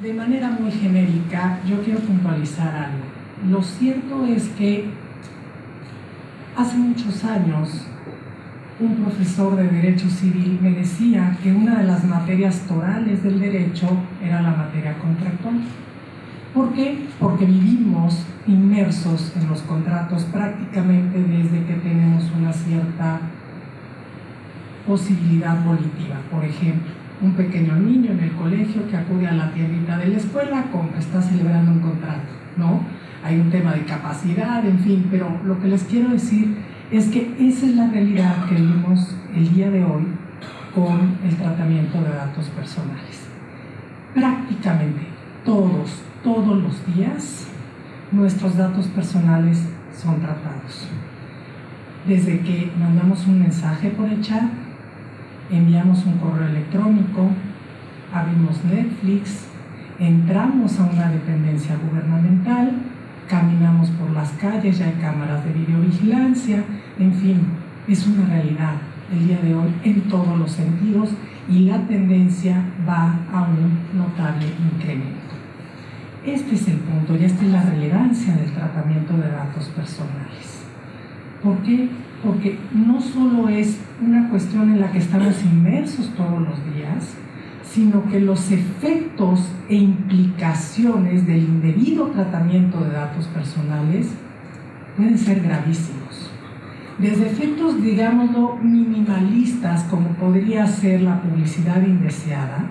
De manera muy genérica, yo quiero puntualizar algo. Lo cierto es que hace muchos años un profesor de Derecho Civil me decía que una de las materias torales del derecho era la materia contractual. ¿Por qué? Porque vivimos inmersos en los contratos prácticamente desde que tenemos una cierta posibilidad volitiva. Por ejemplo, un pequeño niño en el colegio que acude a la tiendita de la escuela, está celebrando un contrato, ¿no? Hay un tema de capacidad, en fin, pero lo que les quiero decir es que esa es la realidad que vivimos el día de hoy con el tratamiento de datos personales. Prácticamente todos los días, nuestros datos personales son tratados. Desde que mandamos un mensaje por el chat, enviamos un correo electrónico, abrimos Netflix, entramos a una dependencia gubernamental, caminamos por las calles, ya hay cámaras de videovigilancia, en fin, es una realidad el día de hoy en todos los sentidos y la tendencia va a un notable incremento. Este es el punto y esta es la relevancia del tratamiento de datos personales. ¿Por qué? Porque no solo es una cuestión en la que estamos inmersos todos los días, sino que los efectos e implicaciones del indebido tratamiento de datos personales pueden ser gravísimos. Desde efectos, digámoslo, minimalistas, como podría ser la publicidad indeseada,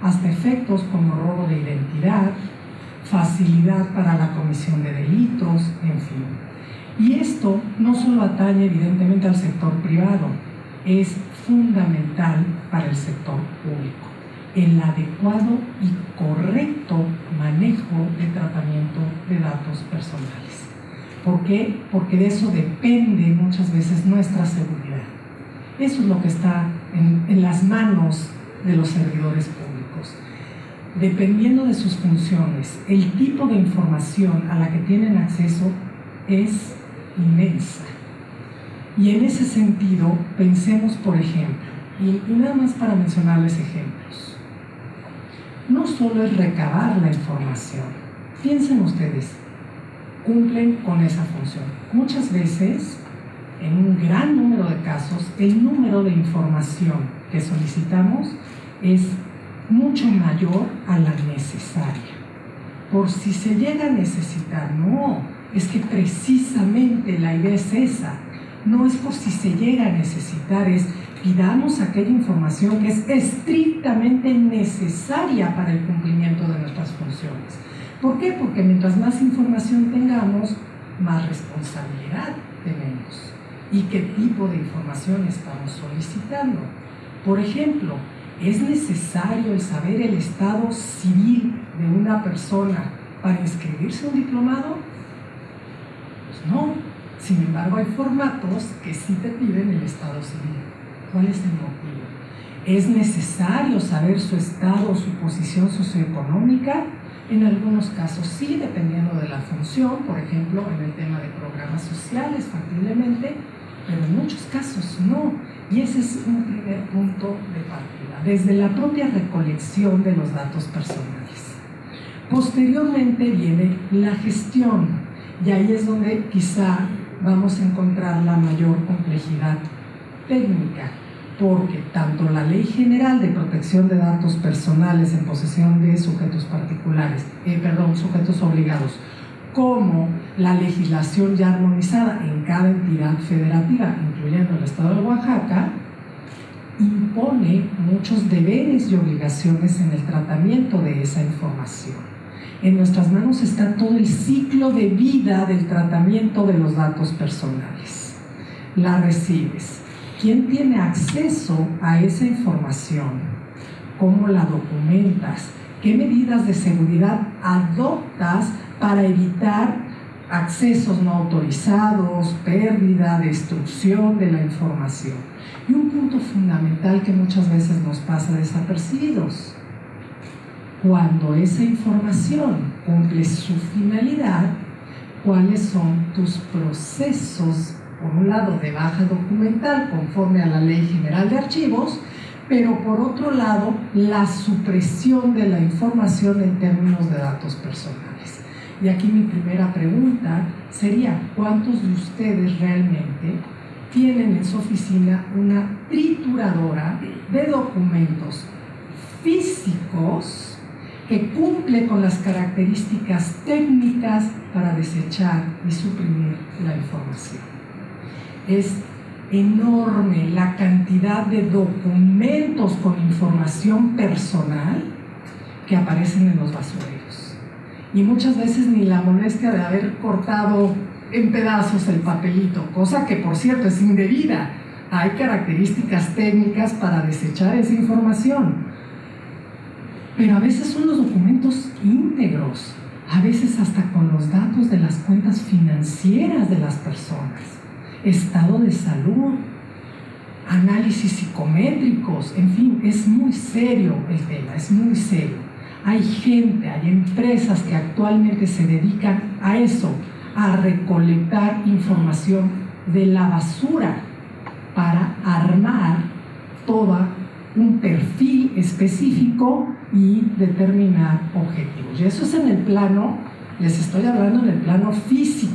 hasta efectos como robo de identidad, facilidad para la comisión de delitos, en fin. Y esto no solo atañe evidentemente al sector privado, es fundamental para el sector público, el adecuado y correcto manejo de tratamiento de datos personales. ¿Por qué? Porque de eso depende muchas veces nuestra seguridad. Eso es lo que está en las manos de los servidores públicos. Dependiendo de sus funciones, el tipo de información a la que tienen acceso es inmensa. Y en ese sentido, pensemos, por ejemplo, y nada más para mencionarles ejemplos, no solo es recabar la información, piensen ustedes, cumplen con esa función. Muchas veces, en un gran número de casos, el número de información que solicitamos es mucho mayor a la necesaria. Por si se llega a necesitar, no, es que precisamente la idea es esa, no es por si se llega a necesitar, es pidamos aquella información que es estrictamente necesaria para el cumplimiento de nuestras funciones. ¿Por qué? Porque mientras más información tengamos, más responsabilidad tenemos. ¿Y qué tipo de información estamos solicitando? Por ejemplo, ¿es necesario el saber el estado civil de una persona para inscribirse a un diplomado? Pues no. Sin embargo, hay formatos que sí te piden el estado civil. ¿Cuál es el motivo? ¿Es necesario saber su estado o su posición socioeconómica? En algunos casos sí, dependiendo de la función, por ejemplo, en el tema de programas sociales, factiblemente, pero en muchos casos no. Y ese es un primer punto de partida, desde la propia recolección de los datos personales. Posteriormente viene la gestión, y ahí es donde quizá vamos a encontrar la mayor complejidad técnica, porque tanto la Ley General de Protección de Datos Personales en posesión de sujetos particulares, sujetos obligados, como la legislación ya armonizada en cada entidad federativa, incluyendo el Estado de Oaxaca, impone muchos deberes y obligaciones en el tratamiento de esa información. En nuestras manos está todo el ciclo de vida del tratamiento de los datos personales. La recibes. ¿Quién tiene acceso a esa información? ¿Cómo la documentas? ¿Qué medidas de seguridad adoptas para evitar accesos no autorizados, pérdida, destrucción de la información? Y un punto fundamental que muchas veces nos pasa desapercibidos. Cuando esa información cumple su finalidad, ¿cuáles son tus procesos? Por un lado, de baja documental conforme a la Ley General de Archivos, pero por otro lado, la supresión de la información en términos de datos personales. Y aquí mi primera pregunta sería, ¿cuántos de ustedes realmente tienen en su oficina una trituradora de documentos físicos que cumple con las características técnicas para desechar y suprimir la información? Es enorme la cantidad de documentos con información personal que aparecen en los basureros. Y muchas veces ni la molestia de haber cortado en pedazos el papelito, cosa que por cierto es indebida. Hay características técnicas para desechar esa información. Pero a veces son los documentos íntegros, a veces hasta con los datos de las cuentas financieras de las personas, estado de salud, análisis psicométricos, en fin, es muy serio el tema, es muy serio. Hay gente, hay empresas que actualmente se dedican a eso, a recolectar información de la basura para armar todo un perfil específico y determinar objetivos. Y eso es en el plano, les estoy hablando en el plano físico.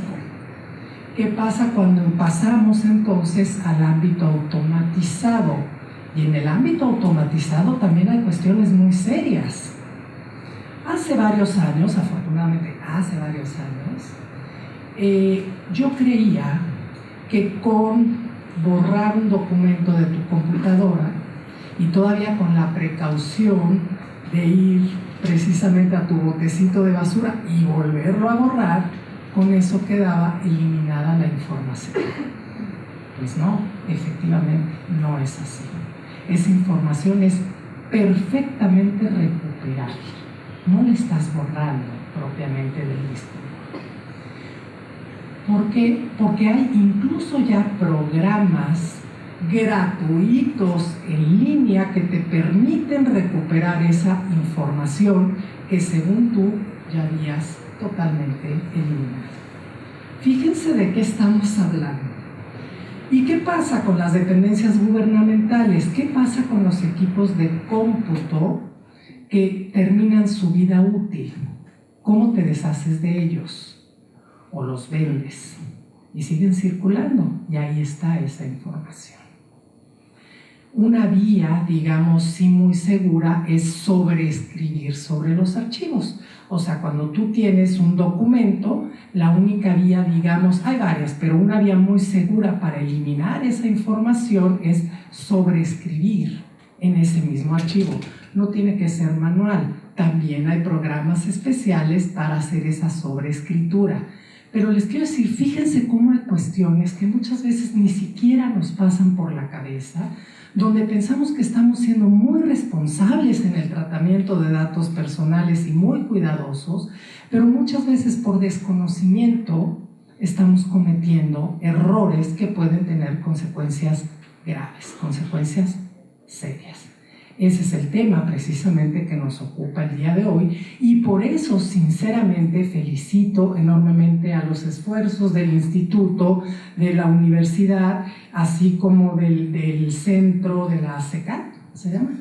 ¿Qué pasa cuando pasamos entonces al ámbito automatizado? Y en el ámbito automatizado también hay cuestiones muy serias. Hace varios años, afortunadamente hace varios años, yo creía que con borrar un documento de tu computadora y todavía con la precaución de ir precisamente a tu botecito de basura y volverlo a borrar, con eso quedaba eliminada la información. Pues no, efectivamente no es así. Esa información es perfectamente recuperable. No la estás borrando propiamente del disco. ¿Por qué? Porque hay incluso ya programas gratuitos en línea que te permiten recuperar esa información que según tú ya habías totalmente eliminado. Fíjense de qué estamos hablando. ¿Y qué pasa con las dependencias gubernamentales? ¿Qué pasa con los equipos de cómputo que terminan su vida útil? ¿Cómo te deshaces de ellos? O los vendes y siguen circulando, y ahí está esa información. Una vía, digamos, sí muy segura es sobreescribir sobre los archivos. O sea, cuando tú tienes un documento, la única vía, digamos, hay varias, pero una vía muy segura para eliminar esa información es sobreescribir en ese mismo archivo. No tiene que ser manual, también hay programas especiales para hacer esa sobreescritura. Pero les quiero decir, fíjense cómo hay cuestiones que muchas veces ni siquiera nos pasan por la cabeza, donde pensamos que estamos siendo muy responsables en el tratamiento de datos personales y muy cuidadosos, pero muchas veces por desconocimiento estamos cometiendo errores que pueden tener consecuencias graves, consecuencias serias. Ese es el tema precisamente que nos ocupa el día de hoy, y por eso sinceramente felicito enormemente a los esfuerzos del instituto, de la universidad, así como del centro de la CECAT, ¿se llama?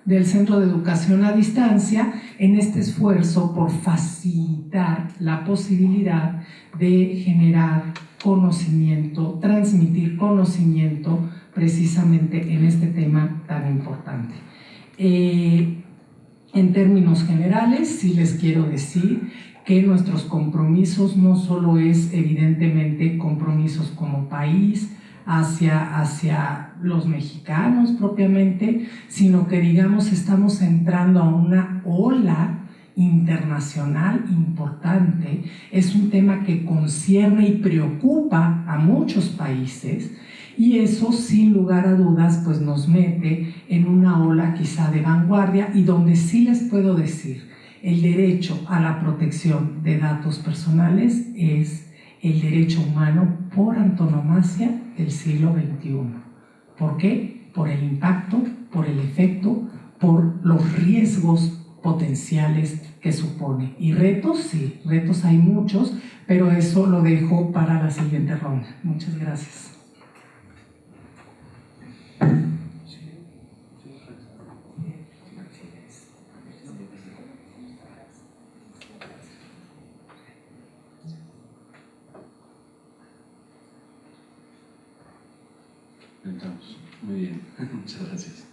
Del Centro de Educación a Distancia, en este esfuerzo por facilitar la posibilidad de generar conocimiento, transmitir conocimiento precisamente en este tema tan importante. En términos generales, sí les quiero decir que nuestros compromisos no solo es evidentemente compromisos como país hacia los mexicanos propiamente, sino que digamos estamos entrando a una ola internacional importante. Es un tema que concierne y preocupa a muchos países, y eso sin lugar a dudas pues nos mete en una ola quizá de vanguardia, y donde sí les puedo decir el derecho a la protección de datos personales es el derecho humano por antonomasia del siglo XXI. ¿Por qué? Por el impacto, por el efecto, por los riesgos potenciales que supone. Y retos, sí, retos hay muchos, pero eso lo dejo para la siguiente ronda. Muchas gracias. Estamos. Muy bien, muchas gracias.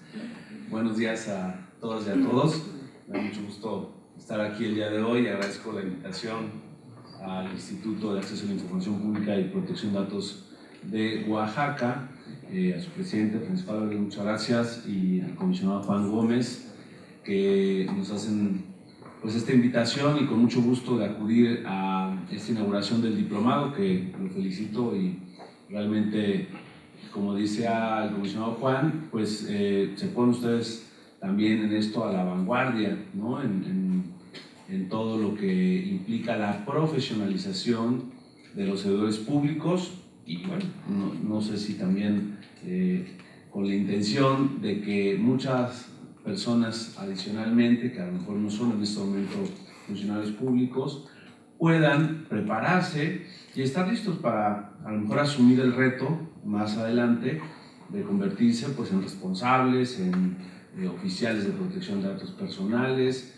Buenos días a todas y a todos. Me da mucho gusto estar aquí el día de hoy. Agradezco la invitación al Instituto de Acceso a la Información Pública y Protección de Datos de Oaxaca, a su presidente, Francisco Álvarez, muchas gracias, y al comisionado Juan Gómez, que nos hacen pues esta invitación y con mucho gusto de acudir a esta inauguración del diplomado, que lo felicito y realmente, como dice el comisionado Juan, pues se ponen ustedes también en esto a la vanguardia, ¿no? En todo lo que implica la profesionalización de los servidores públicos y bueno, no sé si también con la intención de que muchas personas adicionalmente, que a lo mejor no son en este momento funcionarios públicos, puedan prepararse y estar listos para a lo mejor asumir el reto más adelante de convertirse pues, en responsables, en oficiales de protección de datos personales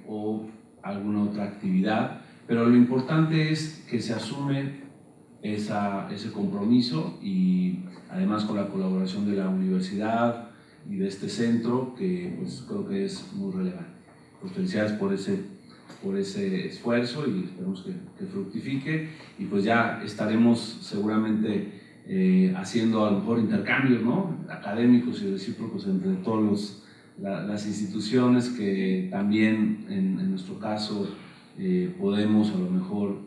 o alguna otra actividad, pero lo importante es que se asume ese compromiso y además con la colaboración de la universidad y de este centro que pues, creo que es muy relevante. Pues felicidades por ese esfuerzo y esperemos que fructifique y pues ya estaremos seguramente haciendo a lo mejor intercambios, ¿no? Académicos y recíprocos entre todas las instituciones que también en nuestro caso podemos a lo mejor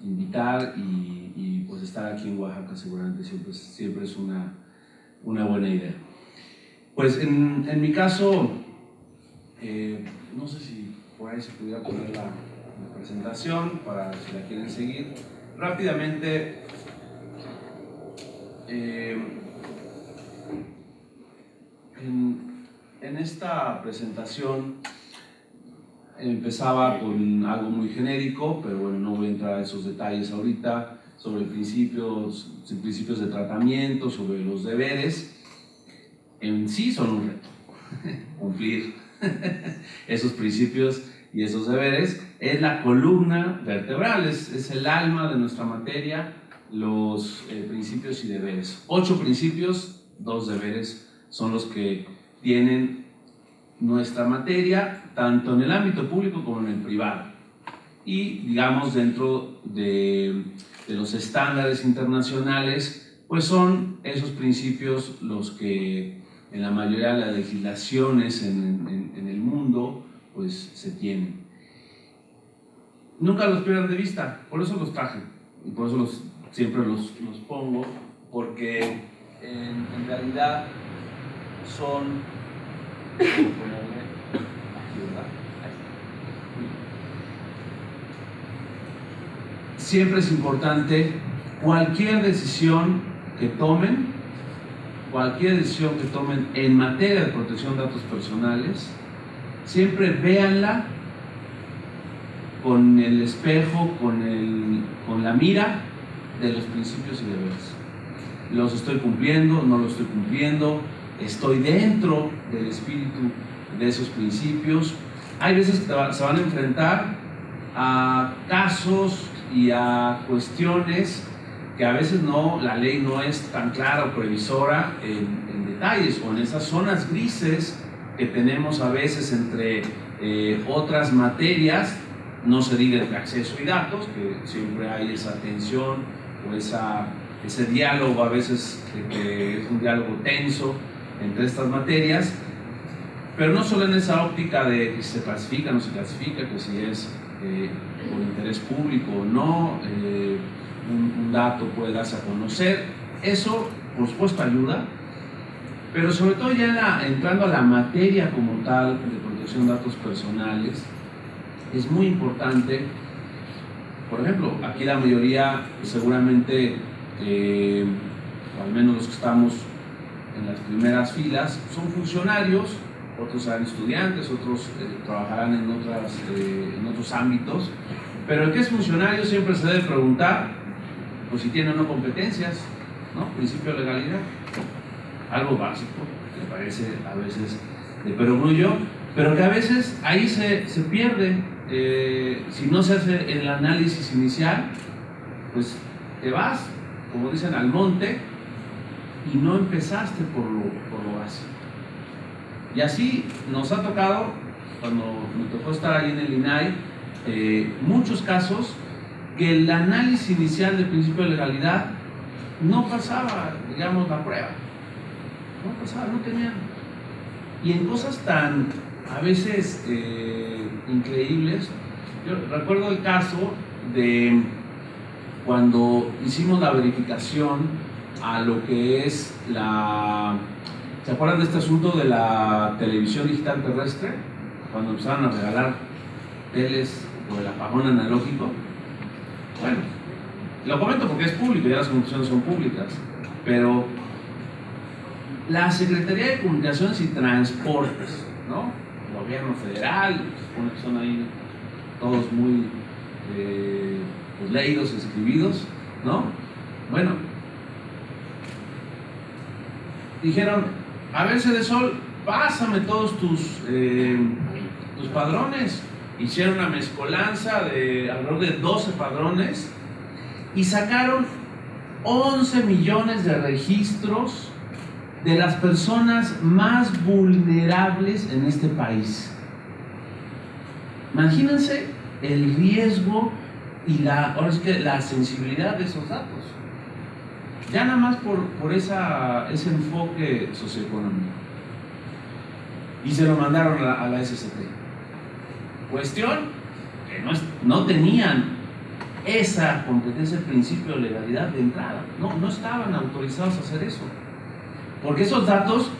invitar y pues estar aquí en Oaxaca seguramente siempre es una buena idea. Pues en mi caso, no sé si por ahí se pudiera poner la presentación para si la quieren seguir. Rápidamente, en esta presentación empezaba con algo muy genérico, pero bueno, no voy a entrar a esos detalles ahorita, sobre principios de tratamiento, sobre los deberes. En sí son un reto, cumplir esos principios y esos deberes. Es la columna vertebral, es el alma de nuestra materia, los principios y deberes. 8 principios, 2 deberes son los que tienen nuestra materia, tanto en el ámbito público como en el privado. Y digamos dentro de los estándares internacionales, pues son esos principios los que en la mayoría de las legislaciones en el mundo pues se tienen. Nunca los pierdan de vista, por eso los traje y por eso siempre los pongo, porque en realidad son siempre es importante cualquier decisión que tomen en materia de protección de datos personales, siempre véanla con el espejo, con la mira de los principios y deberes. ¿Los estoy cumpliendo? ¿No los estoy cumpliendo? ¿Estoy dentro del espíritu de esos principios? Hay veces que se van a enfrentar a casos y a cuestiones que a veces la ley no es tan clara o previsora en detalles, o en esas zonas grises que tenemos a veces entre otras materias, no se diga entre acceso y datos, que siempre hay esa tensión o ese diálogo a veces que es un diálogo tenso entre estas materias, pero no solo en esa óptica de que se clasifica o no se clasifica, que si es por interés público o no, un dato puede darse a conocer, eso por supuesto ayuda, pero sobre todo ya entrando a la materia como tal de protección de datos personales, es muy importante. Por ejemplo, aquí la mayoría seguramente, o al menos los que estamos en las primeras filas, son funcionarios, otros serán estudiantes, otros trabajarán en otros ámbitos, pero el que es funcionario siempre se debe preguntar pues, si tiene o no competencias, ¿no? Principio de legalidad, algo básico, que parece a veces de perogrullo, pero que a veces ahí se pierde. Si no se hace el análisis inicial, pues te vas, como dicen, al monte y no empezaste por lo básico. Y así nos ha tocado, cuando me tocó estar ahí en el INAI, muchos casos que el análisis inicial del principio de legalidad no pasaba, digamos, la prueba. No pasaba, no tenían. Y en cosas tan, a veces, increíbles. Yo recuerdo el caso de cuando hicimos la verificación a lo que es la... ¿Se acuerdan de este asunto de la televisión digital terrestre? Cuando empezaron a regalar teles por el apagón analógico. Bueno, lo comento porque es público, ya las comunicaciones son públicas, pero la Secretaría de Comunicaciones y Transportes, ¿no? Gobierno federal, supone que son ahí todos muy pues, leídos, escribidos, ¿no? Bueno, dijeron, a ver, Cedesol, pásame todos tus padrones. Hicieron una mezcolanza de alrededor de 12 padrones y sacaron 11 millones de registros de las personas más vulnerables en este país. Imagínense el riesgo y ahora es que la sensibilidad de esos datos. Ya nada más por ese enfoque socioeconómico. Y se lo mandaron a la SCT. Cuestión que no tenían esa competencia, el principio de legalidad de entrada. No estaban autorizados a hacer eso. Porque esos datos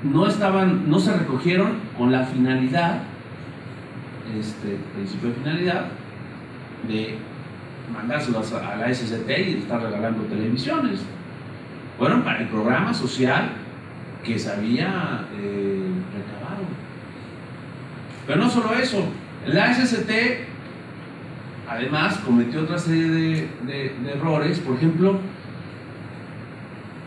no se recogieron con la finalidad, principio de finalidad, de mandárselos a la SCT y de estar regalando televisiones. Fueron para el programa social que se había recabado. Pero no solo eso, la SCT además cometió otra serie de errores. Por ejemplo,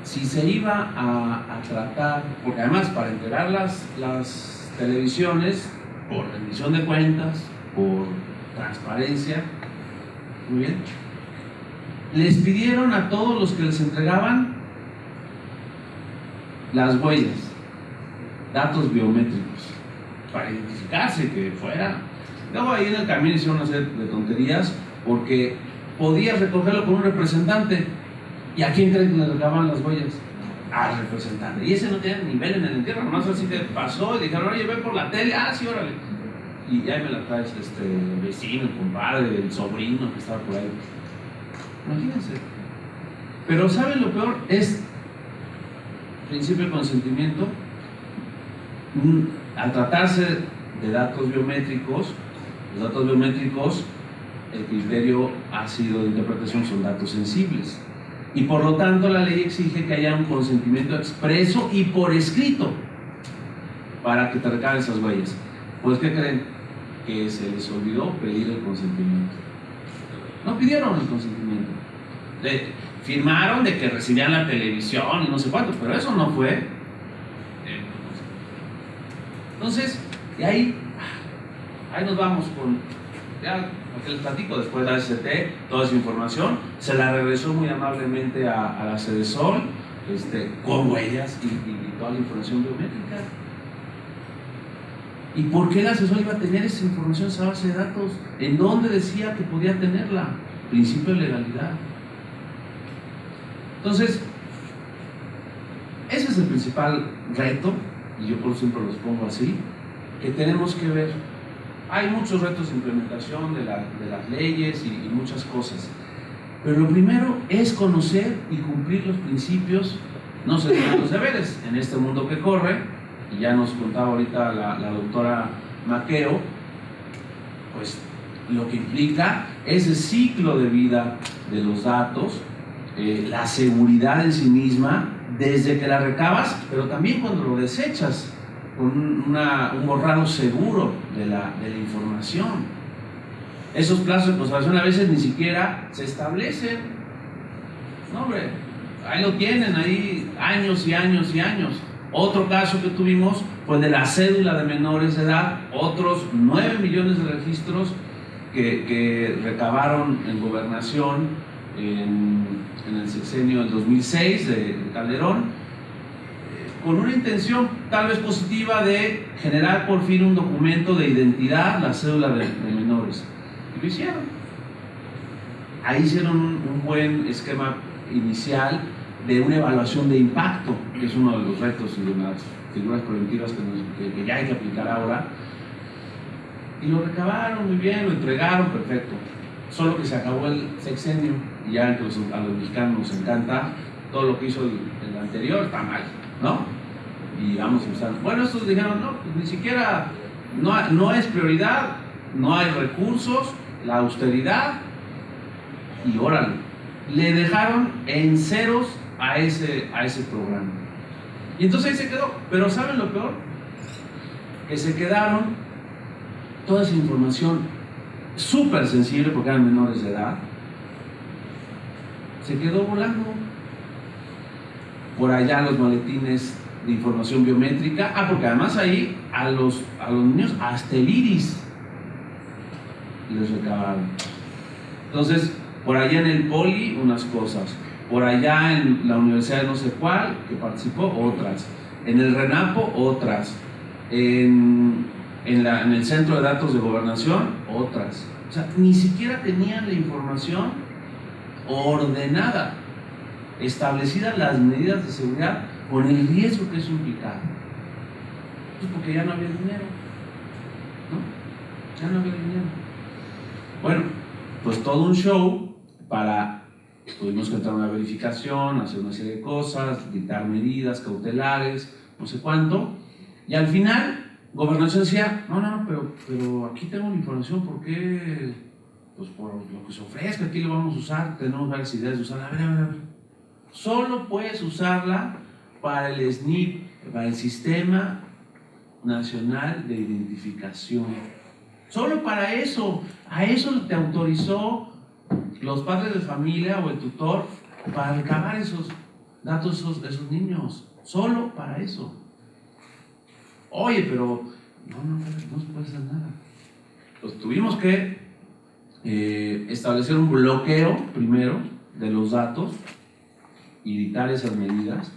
si se iba a tratar, porque además para entregar las televisiones por rendición de cuentas, por transparencia, muy bien, les pidieron a todos los que les entregaban las huellas, datos biométricos, para identificarse que fuera. Luego ahí en el camino hicieron una serie de tonterías porque podías recogerlo con un representante. ¿Y a quién creen que le recababan las huellas? Al representante. Y ese no tenía nivel en el entierro, nomás así que pasó y dijeron, oye, ven por la tele, sí, órale. Y ahí me la traes el vecino, el compadre, el sobrino que estaba por ahí. Imagínense. Pero ¿saben lo peor? Es principio de consentimiento. Al tratarse de datos biométricos, los datos biométricos, el criterio ha sido de interpretación, son datos sensibles. Y por lo tanto la ley exige que haya un consentimiento expreso y por escrito para que te recaben esas huellas. Pues ¿qué creen? Que se les olvidó pedir el consentimiento. No pidieron el consentimiento. Firmaron de que recibían la televisión y no sé cuánto, pero eso no fue. Entonces, y ahí nos vamos con... Ya, porque les platico, después de la SCT, toda esa información, se la regresó muy amablemente a la Cedesol, con huellas y toda la información biométrica. ¿Y por qué la Cedesol iba a tener esa información, esa base de datos? ¿En dónde decía que podía tenerla? Principio de legalidad. Entonces, ese es el principal reto, y yo por eso siempre los pongo así, que tenemos que ver. Hay muchos retos de implementación de las leyes y muchas cosas, pero lo primero es conocer y cumplir los principios, no se tienen los deberes en este mundo que corre, y ya nos contaba ahorita la doctora Maqueo, pues lo que implica ese ciclo de vida de los datos, la seguridad en sí misma, desde que la recabas, pero también cuando lo desechas, con un borrado seguro de la información. Esos plazos de conservación a veces ni siquiera se establecen. No, hombre, ahí lo tienen, ahí años y años y años. Otro caso que tuvimos fue de la cédula de menores de edad, otros 9 millones de registros que recabaron en Gobernación en el sexenio del 2006 de Calderón, con una intención tal vez positiva de generar por fin un documento de identidad, la cédula de menores. Y lo hicieron. Ahí hicieron un buen esquema inicial de una evaluación de impacto, que es uno de los retos y de las figuras preventivas que ya hay que aplicar ahora. Y lo recabaron muy bien, lo entregaron, perfecto. Solo que se acabó el sexenio y ya a los mexicanos nos encanta todo lo que hizo el anterior, está mal, ¿no? Y vamos a usar. Bueno, estos dijeron, no, pues ni siquiera, no es prioridad, no hay recursos, la austeridad, y órale, le dejaron en ceros a ese programa. Y entonces ahí se quedó. Pero ¿saben lo peor? Que se quedaron toda esa información súper sensible, porque eran menores de edad, se quedó volando por allá los maletines de información biométrica. Porque además ahí a los niños hasta el iris les recabaron. Entonces, por allá en el Poli unas cosas, por allá en la universidad de no sé cuál que participó otras, en el RENAPO otras, en el centro de datos de gobernación otras. O sea, ni siquiera tenían la información ordenada, establecidas las medidas de seguridad con el riesgo que eso implicaba. Pues porque ya no había dinero, ¿no? Ya no había dinero. Bueno, pues todo un show tuvimos que entrar a una verificación, hacer una serie de cosas, dictar medidas cautelares, no sé cuánto, y al final Gobernación decía, no, pero aquí tengo la información, ¿por qué? Pues por lo que se ofrezca, aquí lo vamos a usar, tenemos varias ideas de usarla. A ver. Solo puedes usarla para el SNIP, para el Sistema Nacional de Identificación. Solo para eso. A eso te autorizó los padres de familia o el tutor para recabar esos datos de esos niños. Solo para eso. Oye, pero no se puede hacer nada. Pues tuvimos que establecer un bloqueo primero de los datos y dictar esas medidas,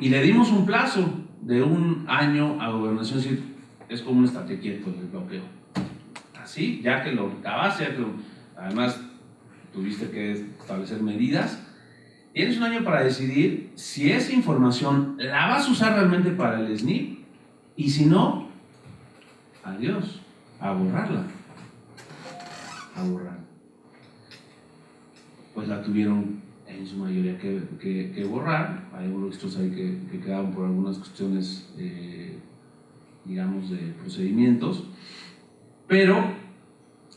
y le dimos un plazo de 1 año a Gobernación. Es como un estate quieto el bloqueo. Así, ya que lo acabaste, además tuviste que establecer medidas, tienes 1 año para decidir si esa información la vas a usar realmente para el SNIP, y si no, adiós, a borrarla. Pues la tuvieron en su mayoría que borrar. Hay unos registros ahí que quedaron por algunas cuestiones, digamos, de procedimientos, pero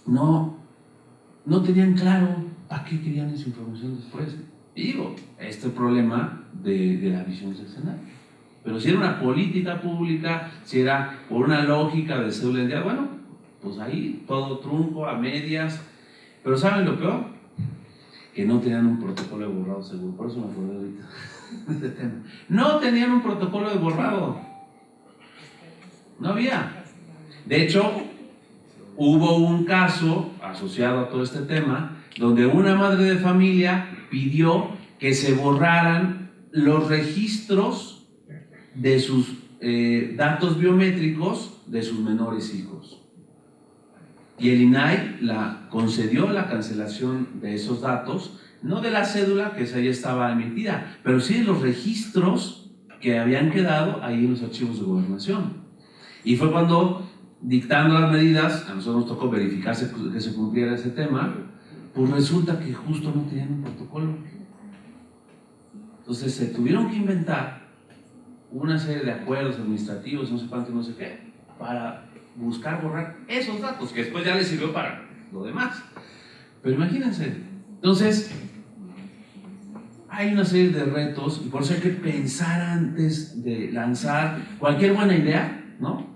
no tenían claro para qué querían esa información después. Y digo, este problema de la visión sexenal. Pero si era una política pública, si era por una lógica de cédula de identidad, bueno, pues ahí todo trunco, a medias. Pero ¿saben lo peor? Que no tenían un protocolo de borrado seguro. Por eso me acordé ahorita de este tema. No tenían un protocolo de borrado. No había. De hecho, hubo un caso asociado a todo este tema donde una madre de familia pidió que se borraran los registros de sus datos biométricos de sus menores hijos. Y el INAI concedió la cancelación de esos datos, no de la cédula, que esa ya estaba emitida, pero sí de los registros que habían quedado ahí en los archivos de gobernación. Y fue cuando, dictando las medidas, a nosotros nos tocó verificar que se cumpliera ese tema, pues resulta que justo no tenían un protocolo. Entonces se tuvieron que inventar una serie de acuerdos administrativos, no sé cuánto, no sé qué, para buscar borrar esos datos, que después ya les sirvió para lo demás. Pero imagínense, entonces hay una serie de retos, y por eso hay que pensar antes de lanzar cualquier buena idea, ¿no?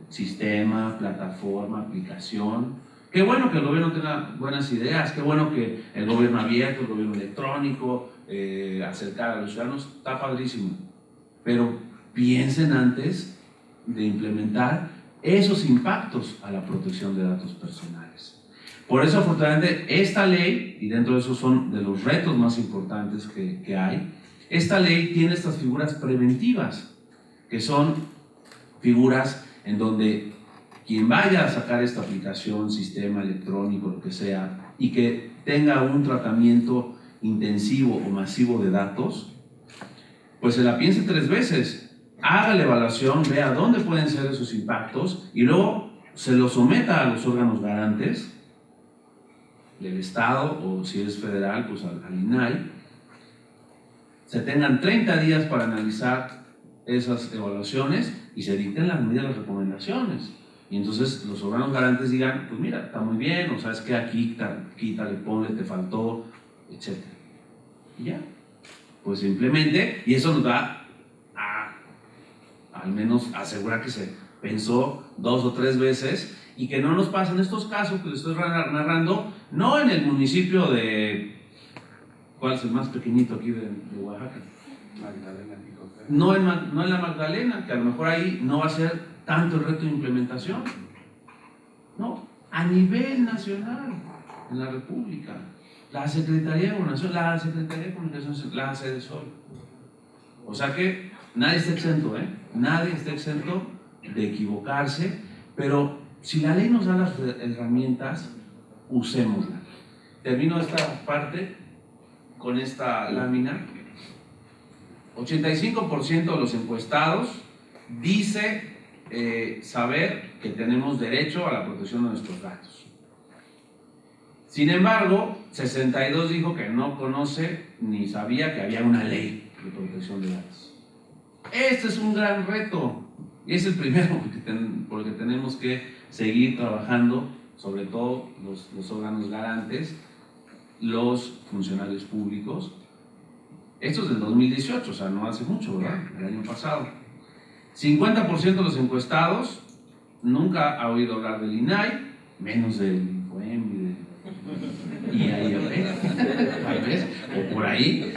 Sistema, plataforma, aplicación. Qué bueno que el gobierno tenga buenas ideas, qué bueno que el gobierno abierto, el gobierno electrónico, acercar a los ciudadanos, está padrísimo. Pero piensen antes de implementar esos impactos a la protección de datos personales. Por eso, afortunadamente, esta ley, y dentro de eso son de los retos más importantes que hay, esta ley tiene estas figuras preventivas, que son figuras en donde quien vaya a sacar esta aplicación, sistema electrónico, lo que sea, y que tenga un tratamiento intensivo o masivo de datos, pues se la piense 3 veces, haga la evaluación, vea dónde pueden ser esos impactos y luego se lo someta a los órganos garantes del Estado, o si es federal, pues al INAI. Se tengan 30 días para analizar esas evaluaciones y se dicten las medidas, las recomendaciones. Y entonces los órganos garantes digan, pues mira, está muy bien, o sabes que aquí quítale, ponle, te faltó, etc. Y ya, pues simplemente, y eso nos da al menos asegurar que se pensó 2 o 3 veces y que no nos pasen estos casos que les estoy narrando, no en el municipio de, ¿cuál es el más pequeñito aquí de Oaxaca? Magdalena. No en la Magdalena, que a lo mejor ahí no va a ser tanto el reto de implementación. No, a nivel nacional, en la República, la Secretaría de Gobernación, la Secretaría de Comunicaciones, la CEDESOL. O sea que nadie está exento, nadie está exento de equivocarse, pero si la ley nos da las herramientas, usémosla. Termino esta parte con esta lámina. 85% de los encuestados dice saber que tenemos derecho a la protección de nuestros datos. Sin embargo, 62 dijo que no conoce ni sabía que había una ley de protección de datos. Este es un gran reto y es el primero por el que tenemos que seguir trabajando, sobre todo los órganos garantes, los funcionarios públicos. Esto es del 2018, o sea, no hace mucho, ¿verdad? El año pasado. 50% de los encuestados nunca ha oído hablar del INAI, menos del INFOEM y tal vez, o por ahí.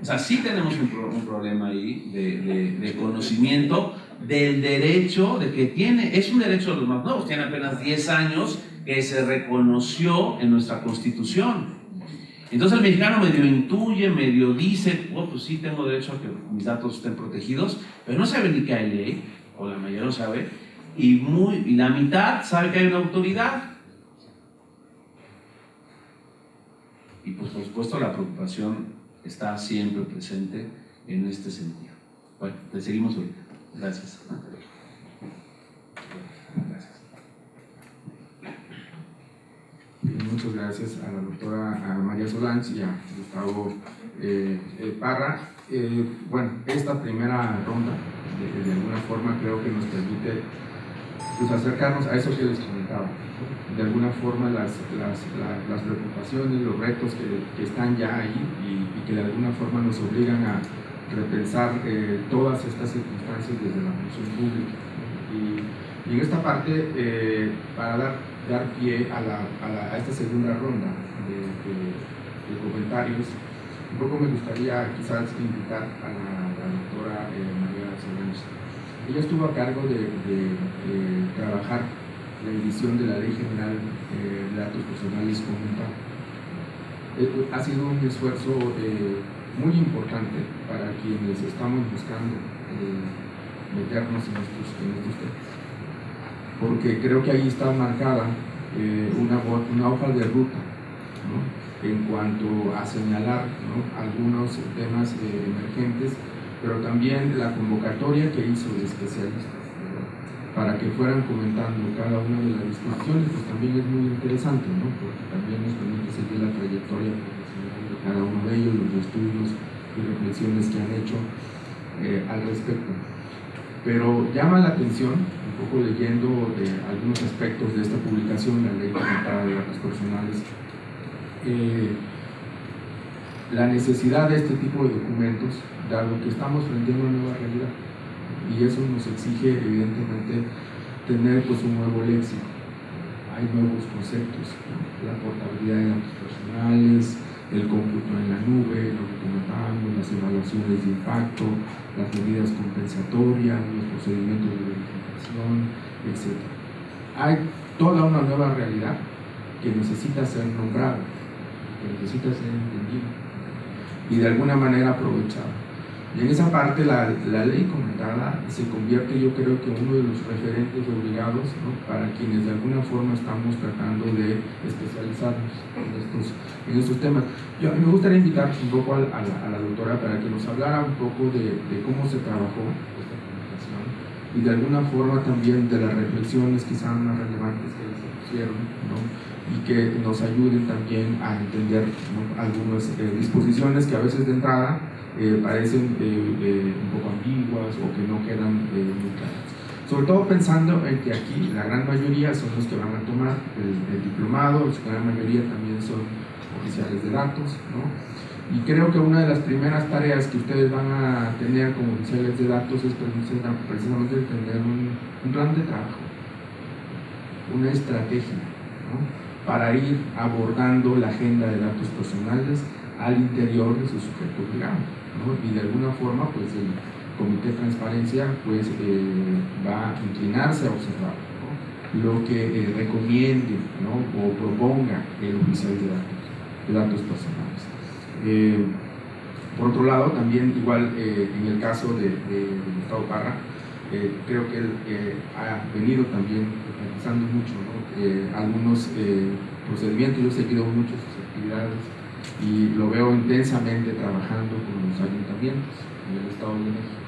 O sea, sí tenemos un problema ahí de conocimiento del derecho, de que es un derecho de los más nuevos, tiene apenas 10 años que se reconoció en nuestra Constitución. Entonces el mexicano medio intuye, medio dice, pues sí tengo derecho a que mis datos estén protegidos, pero no sabe ni que hay ley, o la mayoría no sabe, y la mitad sabe que hay una autoridad. Y pues por supuesto la preocupación está siempre presente en este sentido. Bueno, le seguimos ahorita. Gracias. Muchas gracias a la doctora María Solange y a Gustavo Parra. Bueno, esta primera ronda de alguna forma creo que nos permite pues, acercarnos a eso que les comentaba. De alguna forma las preocupaciones, los retos que están ya ahí y que de alguna forma nos obligan a repensar todas estas circunstancias desde la función pública. Y en esta parte, para dar pie a esta segunda ronda de comentarios, un poco me gustaría quizás invitar a la doctora María Solange. Ella estuvo a cargo de trabajar la edición de la Ley General de Datos Personales Conjunta. Ha sido un esfuerzo muy importante para quienes estamos buscando meternos en estos temas, porque creo que ahí está marcada una hoja de ruta, ¿no? En cuanto a señalar, ¿no?, algunos temas emergentes, pero también la convocatoria que hizo de especialistas, ¿no?, para que fueran comentando cada una de las discusiones, pues también es muy interesante, ¿no?, porque también nos permite seguir la trayectoria profesional de cada uno de ellos, los estudios y reflexiones que han hecho al respecto. Pero llama la atención, un poco leyendo algunos aspectos de esta publicación, la Ley General de Datos Personales, la necesidad de este tipo de documentos, dado que estamos frente a una nueva realidad, y eso nos exige evidentemente tener pues un nuevo léxico. Hay nuevos conceptos, ¿no?, la portabilidad de datos personales, el cómputo en la nube, lo que comentábamos, las evaluaciones de impacto, las medidas compensatorias, los procedimientos de verificación, etc. Hay toda una nueva realidad que necesita ser nombrado, que necesita ser entendido y de alguna manera aprovechado. Y en esa parte la ley comentada se convierte, yo creo que uno de los referentes obligados, ¿no?, para quienes de alguna forma estamos tratando de especializarnos en estos temas. Me gustaría invitar un poco a la doctora para que nos hablara un poco de cómo se trabajó esta comunicación y de alguna forma también de las reflexiones quizás más relevantes que se pusieron, ¿no?, y que nos ayuden también a entender, ¿no?, algunas disposiciones que a veces de entrada parecen un poco ambiguas o que no quedan muy claras. Sobre todo pensando en que aquí la gran mayoría son los que van a tomar el diplomado, la gran mayoría también son oficiales de datos, ¿no? Y creo que una de las primeras tareas que ustedes van a tener como oficiales de datos es precisamente tener un plan de trabajo, una estrategia, ¿no?, para ir abordando la agenda de datos personales al interior de su sujeto obligado, ¿no? Y de alguna forma pues el Comité de Transparencia pues va a inclinarse a observar, ¿no?, lo que recomiende, ¿no?, o proponga el oficial de datos personales. Por otro lado, también igual en el caso de Gustavo Parra, creo que él ha venido también realizando mucho, ¿no?, algunos procedimientos. Yo he seguido mucho sus actividades y lo veo intensamente trabajando con los ayuntamientos en el Estado de México,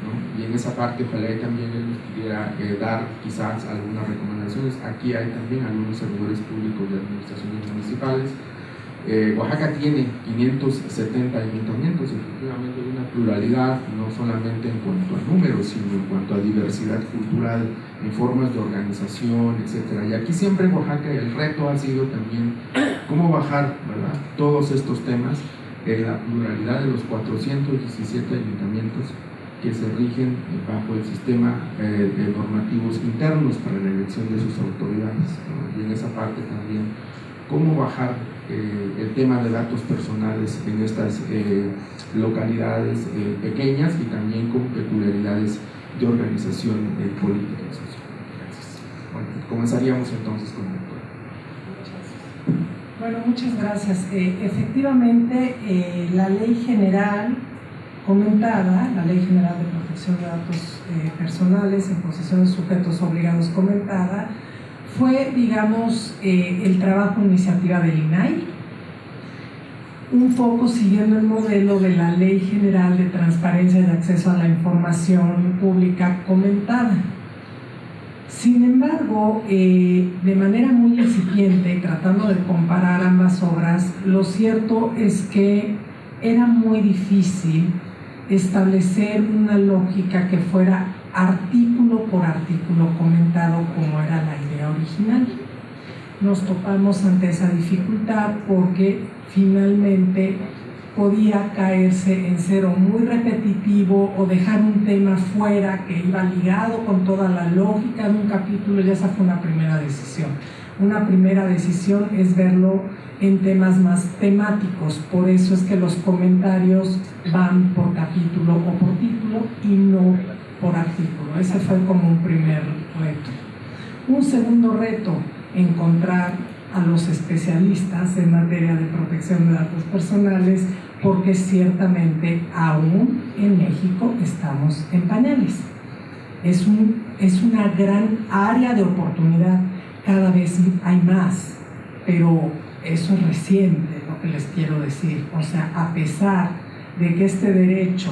¿no? Y en esa parte ojalá también él nos pudiera dar quizás algunas recomendaciones. Aquí hay también algunos servidores públicos de administraciones municipales. Oaxaca tiene 570 ayuntamientos, efectivamente hay una pluralidad, no solamente en cuanto a números, sino en cuanto a diversidad cultural, en formas de organización, etc. Y aquí siempre en Oaxaca el reto ha sido también cómo bajar, ¿verdad?, todos estos temas en la pluralidad de los 417 ayuntamientos que se rigen bajo el sistema de normativos internos para la elección de sus autoridades, ¿no? Y en esa parte también cómo bajar el tema de datos personales en estas localidades pequeñas y también con peculiaridades de organización política y social. Gracias. Bueno, comenzaríamos entonces con el doctor. Bueno, muchas gracias. Efectivamente, la Ley General comentada, la Ley General de Protección de Datos Personales en posesión de sujetos obligados comentada, fue, digamos, el trabajo iniciativa del INAI, un poco siguiendo el modelo de la Ley General de Transparencia y de Acceso a la Información Pública comentada. Sin embargo, de manera muy incipiente, tratando de comparar ambas obras, lo cierto es que era muy difícil establecer una lógica que fuera artículo por artículo comentado como era la idea original. Nos topamos ante esa dificultad porque finalmente podía caerse en ser muy repetitivo o dejar un tema fuera que iba ligado con toda la lógica de un capítulo, y esa fue una primera decisión. Una primera decisión es verlo en temas más temáticos, por eso es que los comentarios van por capítulo o por título y no por artículo. Ese fue como un primer reto. Un segundo reto, encontrar a los especialistas en materia de protección de datos personales, porque ciertamente aún en México estamos en pañales. Es una gran área de oportunidad, cada vez hay más, pero eso es reciente, lo que les quiero decir. O sea, a pesar de que este derecho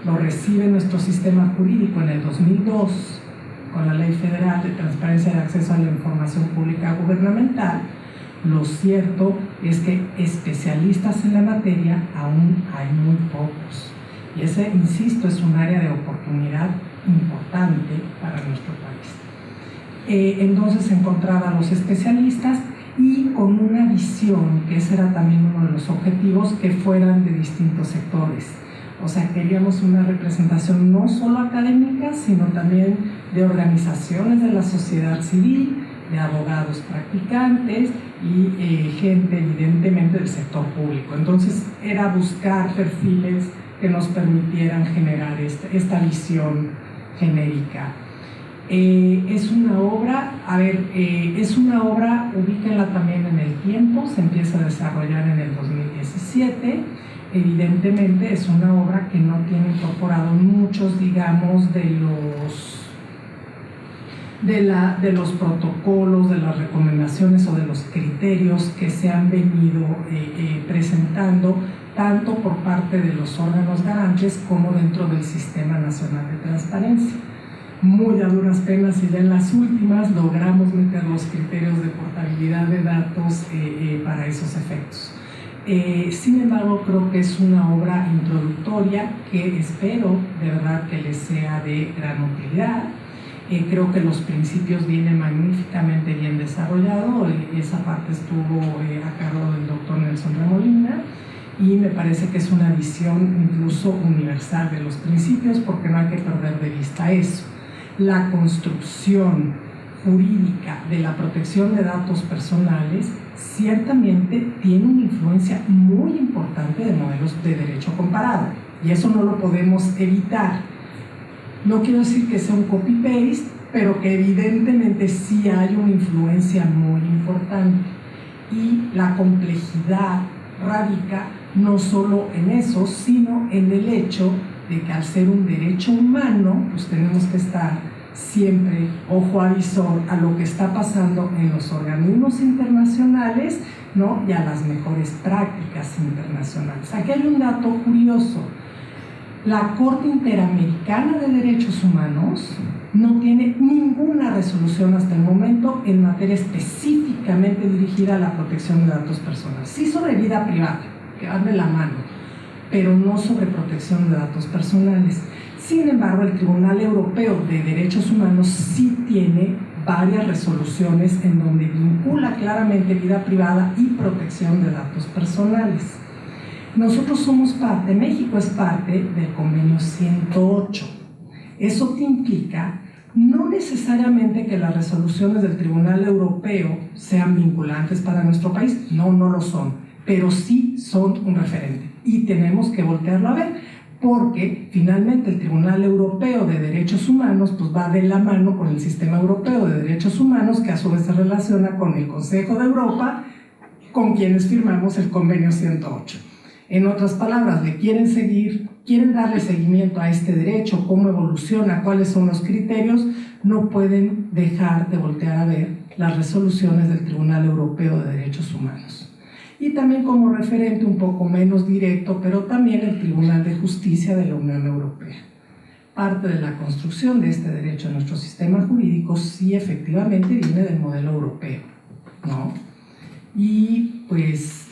lo recibe nuestro sistema jurídico en el 2002 con la Ley Federal de Transparencia y de Acceso a la Información Pública Gubernamental, lo cierto es que especialistas en la materia aún hay muy pocos. Y ese, insisto, es un área de oportunidad importante para nuestro país. Entonces encontrar a los especialistas y con una visión, que ese era también uno de los objetivos, que fueran de distintos sectores. O sea, queríamos una representación no solo académica, sino también de organizaciones de la sociedad civil, de abogados practicantes y gente evidentemente del sector público. Entonces era buscar perfiles que nos permitieran generar esta visión genérica. Es una obra, ubíquenla también en el tiempo, se empieza a desarrollar en el 2017. Evidentemente es una obra que no tiene incorporado muchos, digamos, de los protocolos, de las recomendaciones o de los criterios que se han venido presentando tanto por parte de los órganos garantes como dentro del Sistema Nacional de Transparencia. Muy a duras penas y ya en las últimas logramos meter los criterios de portabilidad de datos para esos efectos. Sin embargo, creo que es una obra introductoria que espero de verdad que les sea de gran utilidad. Creo que los principios vienen magníficamente bien desarrollados. Esa parte estuvo a cargo del doctor Nelson Remolina y me parece que es una visión incluso universal de los principios, porque no hay que perder de vista eso. La construcción jurídica de la protección de datos personales ciertamente tiene una influencia muy importante de modelos de derecho comparado, y eso no lo podemos evitar. No quiero decir que sea un copy-paste, pero que evidentemente sí hay una influencia muy importante, y la complejidad radica no solo en eso, sino en el hecho de que al ser un derecho humano, pues tenemos que estar siempre ojo avisor a lo que está pasando en los organismos internacionales, ¿no? Y a las mejores prácticas internacionales. Aquí hay un dato curioso. La Corte Interamericana de Derechos Humanos no tiene ninguna resolución hasta el momento en materia específicamente dirigida a la protección de datos personales. Sí sobre vida privada, que van de la mano, pero no sobre protección de datos personales. Sin embargo, el Tribunal Europeo de Derechos Humanos sí tiene varias resoluciones en donde vincula claramente vida privada y protección de datos personales. Nosotros somos parte, México es parte del convenio 108. Eso te implica no necesariamente que las resoluciones del Tribunal Europeo sean vinculantes para nuestro país, no lo son, pero sí son un referente y tenemos que voltearlo a ver, porque finalmente el Tribunal Europeo de Derechos Humanos pues va de la mano con el Sistema Europeo de Derechos Humanos, que a su vez se relaciona con el Consejo de Europa, con quienes firmamos el convenio 108. En otras palabras, quieren darle seguimiento a este derecho, cómo evoluciona, cuáles son los criterios, no pueden dejar de voltear a ver las resoluciones del Tribunal Europeo de Derechos Humanos. Y también como referente un poco menos directo, pero también el Tribunal de Justicia de la Unión Europea. Parte de la construcción de este derecho en nuestro sistema jurídico sí efectivamente viene del modelo europeo, ¿no? Y pues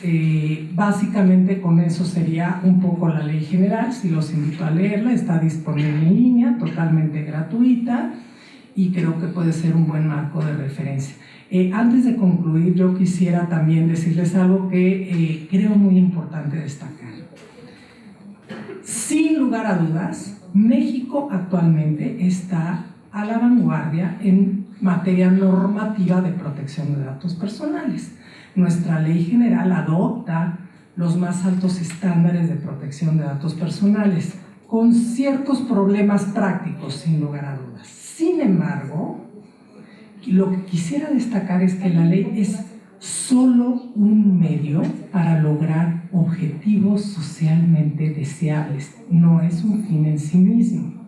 básicamente con eso sería un poco la ley general. Si los invito a leerla, está disponible en línea, totalmente gratuita, y creo que puede ser un buen marco de referencia. Antes de concluir, yo quisiera también decirles algo que creo muy importante destacar. Sin lugar a dudas, México actualmente está a la vanguardia en materia normativa de protección de datos personales. Nuestra ley general adopta los más altos estándares de protección de datos personales, con ciertos problemas prácticos, sin lugar a dudas. Sin embargo, lo que quisiera destacar es que la ley es solo un medio para lograr objetivos socialmente deseables, no es un fin en sí mismo.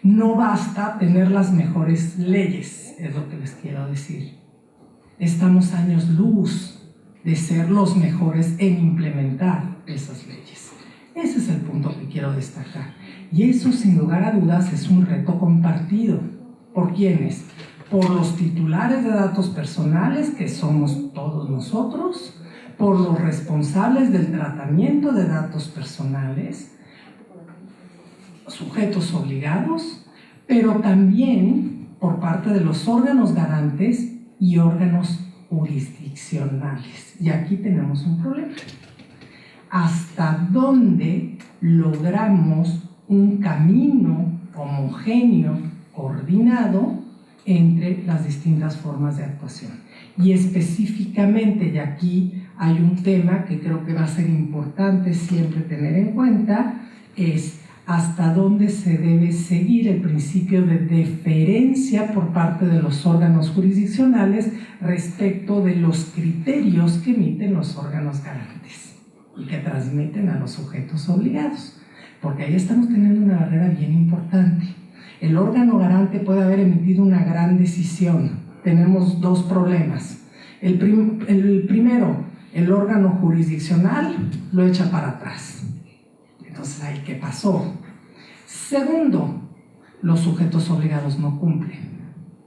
No basta tener las mejores leyes, es lo que les quiero decir. Estamos años luz de ser los mejores en implementar esas leyes. Ese es el punto que quiero destacar. Y eso, sin lugar a dudas, es un reto compartido. ¿Por quiénes? Por los titulares de datos personales, que somos todos nosotros, por los responsables del tratamiento de datos personales, sujetos obligados, pero también por parte de los órganos garantes y órganos jurisdiccionales. Y aquí tenemos un problema. ¿Hasta dónde logramos un camino homogéneo, coordinado entre las distintas formas de actuación? Y específicamente, y aquí hay un tema que creo que va a ser importante siempre tener en cuenta, es hasta dónde se debe seguir el principio de deferencia por parte de los órganos jurisdiccionales respecto de los criterios que emiten los órganos garantes y que transmiten a los sujetos obligados, porque ahí estamos teniendo una barrera bien importante. El órgano garante puede haber emitido una gran decisión. Tenemos dos problemas. El primero, el órgano jurisdiccional lo echa para atrás. Entonces, ¿ahí qué pasó? Segundo, los sujetos obligados no cumplen.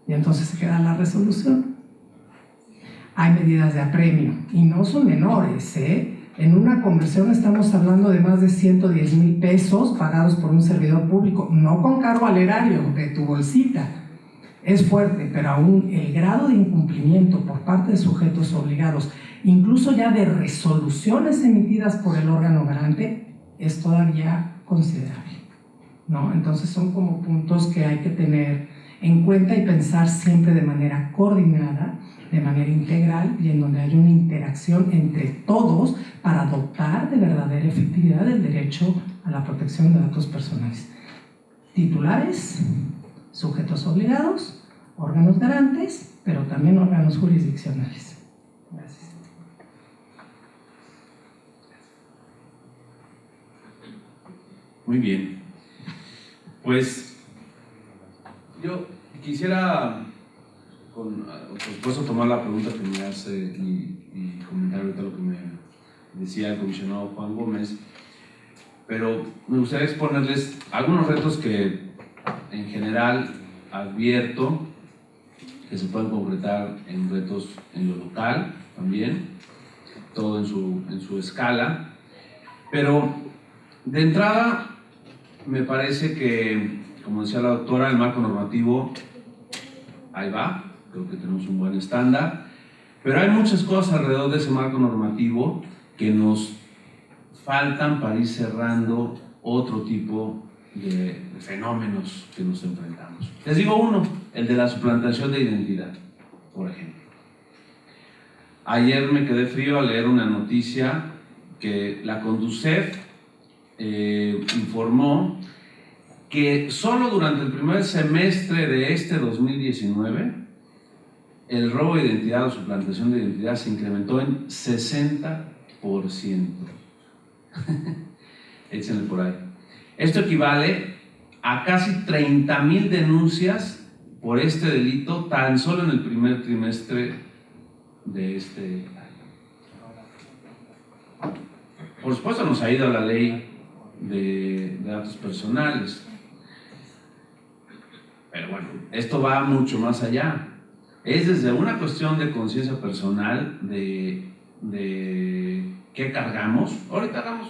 Y entonces se queda la resolución. Hay medidas de apremio, y no son menores, ¿eh? En una conversión estamos hablando de más de 110,000 pesos pagados por un servidor público, no con cargo al erario de tu bolsita. Es fuerte, pero aún el grado de incumplimiento por parte de sujetos obligados, incluso ya de resoluciones emitidas por el órgano garante, es todavía considerable, ¿no? Entonces son como puntos que hay que tener en cuenta y pensar siempre de manera coordinada, de manera integral, y en donde haya una interacción entre todos para dotar de verdadera efectividad el derecho a la protección de datos personales. Titulares, sujetos obligados, órganos garantes, pero también órganos jurisdiccionales. Gracias. Muy bien. Pues yo quisiera, por supuesto, tomar la pregunta que me hace y comentar ahorita lo que me decía el comisionado Juan Gómez, pero me gustaría exponerles algunos retos que en general advierto que se pueden concretar en retos en lo local también, todo en su escala, pero de entrada me parece que, como decía la doctora, el marco normativo ahí va, creo que tenemos un buen estándar, pero hay muchas cosas alrededor de ese marco normativo que nos faltan para ir cerrando otro tipo de fenómenos que nos enfrentamos. Les digo uno, el de la suplantación de identidad, por ejemplo. Ayer me quedé frío al leer una noticia que la Conducef informó que solo durante el primer semestre de este 2019 el robo de identidad o suplantación de identidad se incrementó en 60%. Échenle por ahí. Esto equivale a casi 30,000 denuncias por este delito tan solo en el primer trimestre de este año. Por supuesto nos ha ido la ley de datos personales, pero bueno, esto va mucho más allá. Es desde una cuestión de conciencia personal de qué cargamos. Ahorita hagamos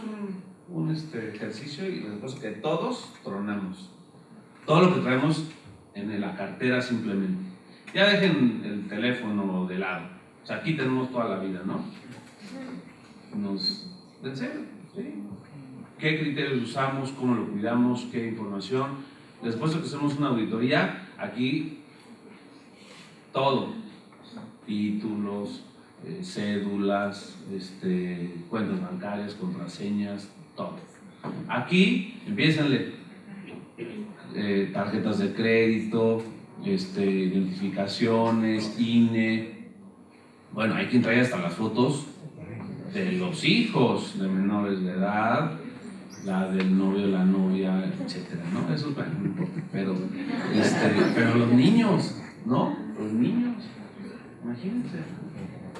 un ejercicio y les digo que todos tronamos todo lo que traemos en la cartera simplemente. Ya dejen el teléfono de lado, o sea, aquí tenemos toda la vida, ¿no? ¿En serio? ¿Sí? ¿Qué criterios usamos? ¿Cómo lo cuidamos? ¿Qué información? Después de que hacemos una auditoría, aquí todo, títulos, cédulas, cuentas bancarias, contraseñas, todo. Aquí empiezanle tarjetas de crédito, identificaciones, INE. Bueno, hay quien trae hasta las fotos de los hijos de menores de edad, la del novio, la novia, etcétera, ¿no? Eso no importa, pero los niños, ¿no? Los niños, imagínense,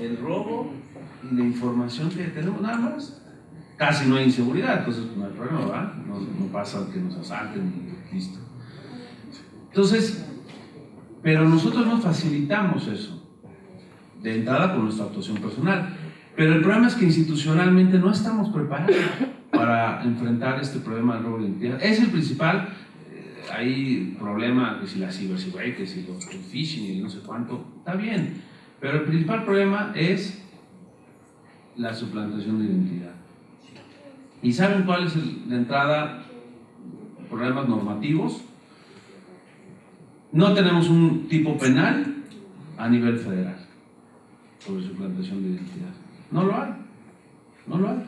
el robo y la información que tenemos nada más. Casi no hay inseguridad, entonces no hay problema, ¿verdad? No pasa que nos asalten y listo. Entonces, pero nosotros nos facilitamos eso, de entrada con nuestra actuación personal. Pero el problema es que institucionalmente no estamos preparados para enfrentar este problema del robo de identidad. Es el principal, hay problema que si la ciberseguridad, que si el phishing y no sé cuánto, está bien. Pero el principal problema es la suplantación de identidad. ¿Y saben cuál es de entrada? Problemas normativos. No tenemos un tipo penal a nivel federal sobre suplantación de identidad. No lo hay. No lo hay.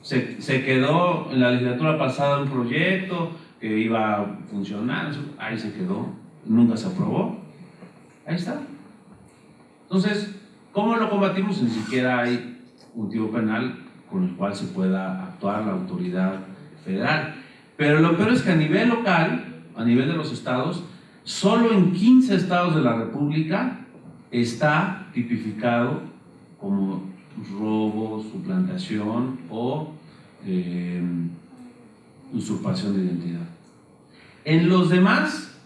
Se quedó en la legislatura pasada un proyecto que iba a funcionar, ahí se quedó, nunca se aprobó, ahí está. Entonces, ¿cómo lo combatimos? Ni siquiera hay un tipo penal con el cual se pueda actuar la autoridad federal. Pero lo peor es que a nivel local, a nivel de los estados, solo en 15 estados de la República está tipificado como robo, suplantación o usurpación de identidad. En los demás,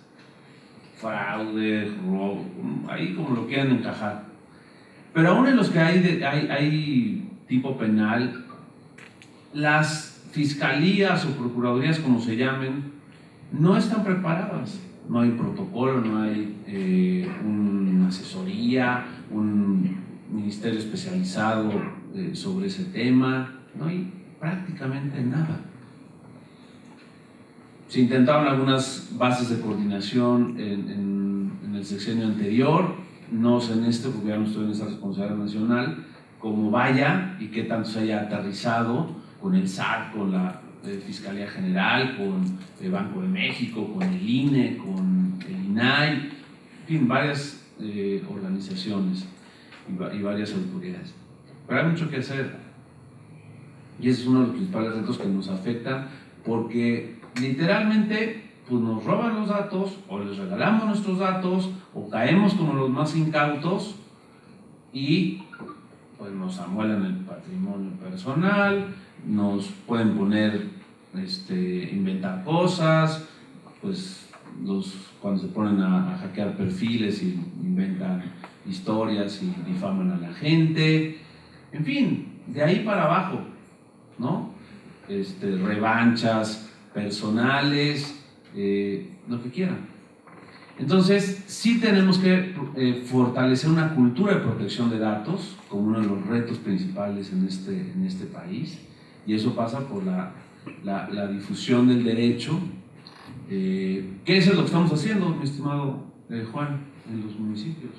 fraude, robo, ahí como lo quieran encajar. Pero aún en los que hay tipo penal, las fiscalías o procuradurías, como se llamen, no están preparadas. No hay protocolo, no hay una asesoría, un ministerio especializado sobre ese tema, no hay prácticamente nada. Se intentaron algunas bases de coordinación en el sexenio anterior, no sé en este porque ya no estoy en esa responsabilidad nacional, cómo vaya y qué tanto se haya aterrizado con el SAT, con la Fiscalía General, con el Banco de México, con el INE, con el INAI, en fin, varias organizaciones y varias autoridades. Pero hay mucho que hacer y ese es uno de los principales retos que nos afectan porque literalmente pues nos roban los datos o les regalamos nuestros datos o caemos como los más incautos y pues nos amuelan el patrimonio personal, nos pueden poner, inventar cosas, pues cuando se ponen a hackear perfiles y inventan historias y difaman a la gente, en fin, de ahí para abajo, ¿no? Revanchas personales, lo que quieran. Entonces, sí tenemos que fortalecer una cultura de protección de datos como uno de los retos principales en este país, y eso pasa por la difusión del derecho, que eso es lo que estamos haciendo, mi estimado Juan, en los municipios.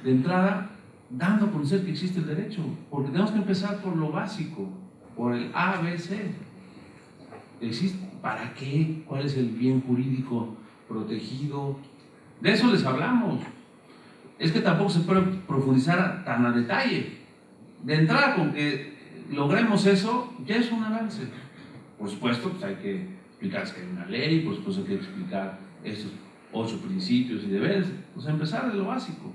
De entrada, dando a conocer que existe el derecho, porque tenemos que empezar por lo básico, por el ABC. ¿Existe? ¿Para qué? ¿Cuál es el bien jurídico protegido? De eso les hablamos. Es que tampoco se puede profundizar tan a detalle. De entrada, con que logremos eso, ya es un avance. Por supuesto, pues hay que explicar que hay una ley, por supuesto hay que explicar esos 8 principios y deberes, pues empezar de lo básico.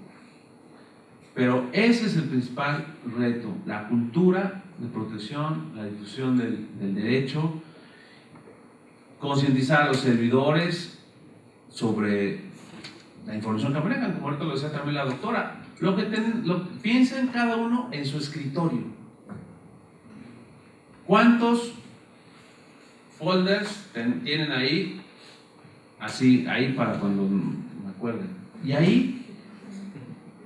Pero ese es el principal reto, la cultura de protección, la difusión del derecho, concientizar a los servidores sobre la información que manejan, como ahorita lo decía también la doctora, piensen cada uno en su escritorio. ¿Cuántos folders tienen ahí? Así, ahí para cuando me acuerden. Y ahí,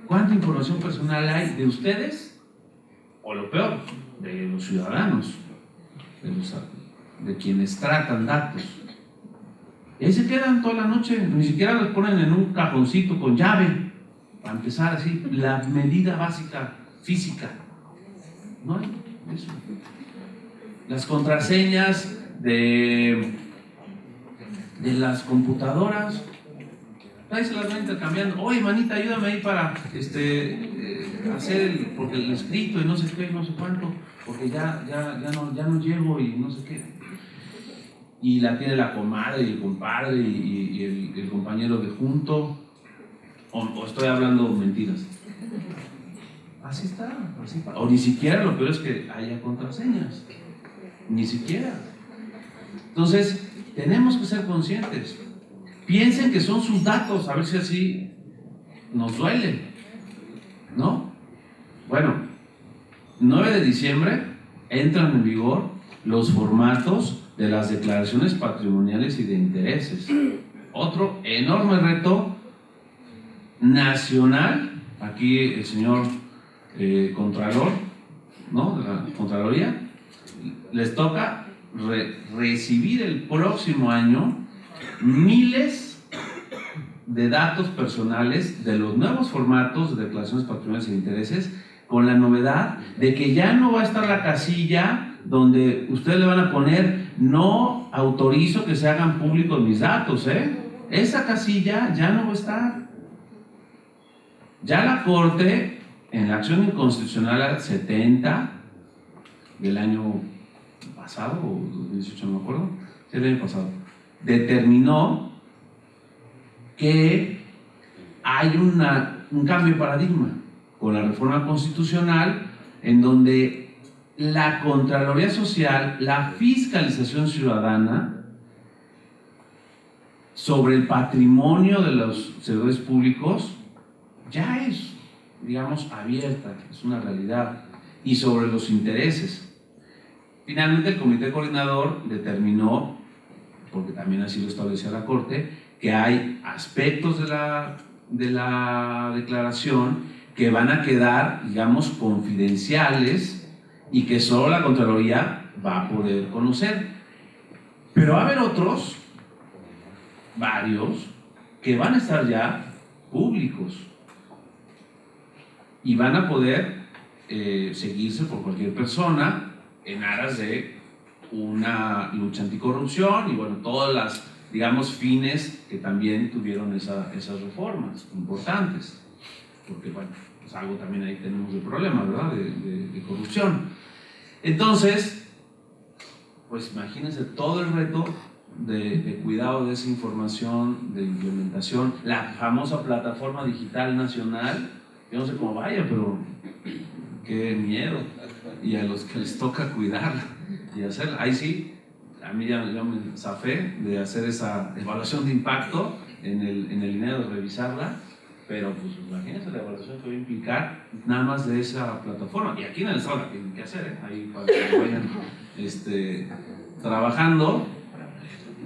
¿cuánta información personal hay de ustedes? O lo peor, de los ciudadanos, de quienes tratan datos. Y ahí se quedan toda la noche, ni siquiera los ponen en un cajoncito con llave, para empezar así, la medida básica física. No hay eso. Las contraseñas de las computadoras, ahí se las van intercambiando. Oye, manita, ayúdame ahí para hacer porque el escrito y no sé qué, no sé cuánto, porque ya no llego y no sé qué. Y la tiene la comadre y el compadre y el compañero de junto, o estoy hablando mentiras. Así está, o ni siquiera, lo peor es que haya contraseñas, ni siquiera. Entonces, tenemos que ser conscientes. Piensen que son sus datos, a ver si así nos duele, ¿no? Bueno, 9 de diciembre entran en vigor los formatos de las declaraciones patrimoniales y de intereses. Otro enorme reto nacional. Aquí el señor Contralor, ¿no? De la Contraloría, les toca recibir el próximo año miles de datos personales de los nuevos formatos de declaraciones patrimoniales y de intereses, con la novedad de que ya no va a estar la casilla donde ustedes le van a poner: no autorizo que se hagan públicos mis datos, ¿eh? Esa casilla ya no va a estar. Ya la Corte, en la acción inconstitucional 70 del año pasado, o 2018, no me acuerdo, sí, el año pasado, determinó que hay un cambio de paradigma con la reforma constitucional, en donde la Contraloría Social, la fiscalización ciudadana sobre el patrimonio de los servidores públicos ya es, digamos, abierta, es una realidad, y sobre los intereses. Finalmente, el Comité Coordinador determinó, porque también así lo establecía la Corte, que hay aspectos de la declaración que van a quedar, digamos, confidenciales y que solo la Contraloría va a poder conocer. Pero va a haber otros, varios, que van a estar ya públicos y van a poder seguirse por cualquier persona en aras de una lucha anticorrupción y, bueno, todas las, digamos, fines que también tuvieron esas reformas importantes, porque, bueno, pues algo también ahí tenemos de problema, ¿verdad?, de corrupción. Entonces, pues imagínense todo el reto de cuidado de esa información, de implementación, la famosa plataforma digital nacional. Yo no sé cómo vaya, pero qué miedo, y a los que les toca cuidarla y hacerla. Ahí sí, a mí ya me zafé de hacer esa evaluación de impacto en el INEA, de revisarla, pero pues imagínense la evaluación que va a implicar nada más de esa plataforma. Y aquí en el estado la tienen que hacer, ahí para que vayan trabajando,